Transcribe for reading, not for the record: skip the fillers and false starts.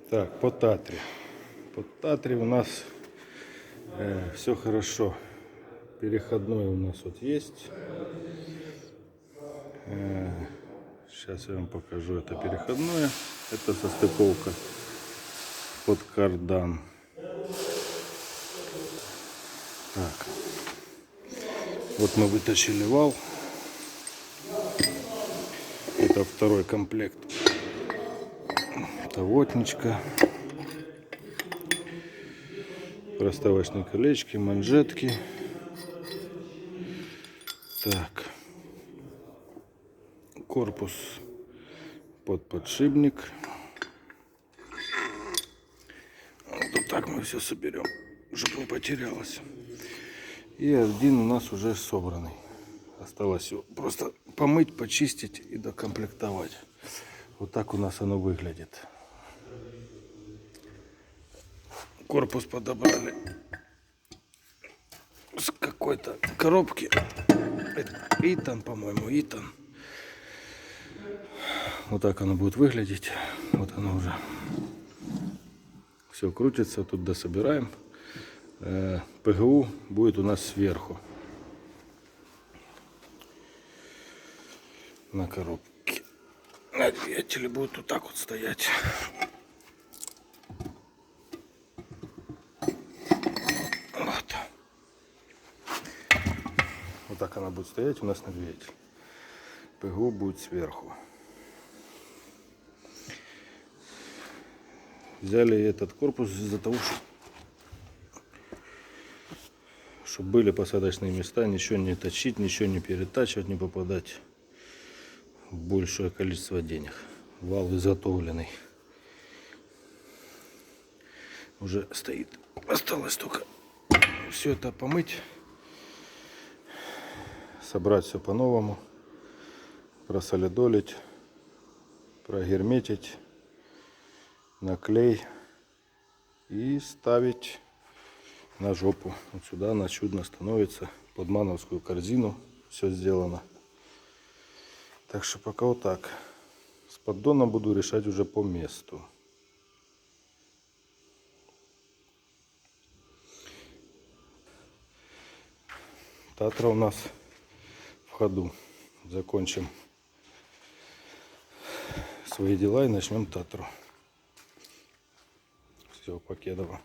Так, по Татре. По Татре у нас все хорошо. Переходной у нас вот есть. Сейчас я вам покажу. Это переходное. Это состыковка под кардан. Так. Вот мы вытащили вал. Это второй комплект. Тавотничка. Проставочные колечки, манжетки. Так. Корпус под подшипник. Вот так мы все соберем, чтобы не потерялось. И один у нас уже собранный. Осталось его просто помыть, почистить и докомплектовать. Вот так у нас оно выглядит. Корпус подобрали с какой-то коробки. Это Итан, по-моему, Итан. Вот так оно будет выглядеть. Вот оно уже. Все крутится, тут дособираем. ПГУ будет у нас сверху. На коробке. А двигатели будут вот так вот стоять. Вот. Вот так она будет стоять у нас на двигателе. ПГУ будет сверху. Взяли этот корпус из-за того, чтобы были посадочные места, ничего не точить, ничего не перетачивать, не попадать в большее количество денег. Вал изготовленный. Уже стоит. Осталось только все это помыть, собрать все по-новому, просолидолить, прогерметить, на клей и ставить на жопу. Вот сюда она чудно становится. Под мановскую корзину все сделано. Так что пока вот так. С поддоном буду решать уже по месту. Татра у нас в ходу. Закончим свои дела и начнем Татру. Все, Покедова.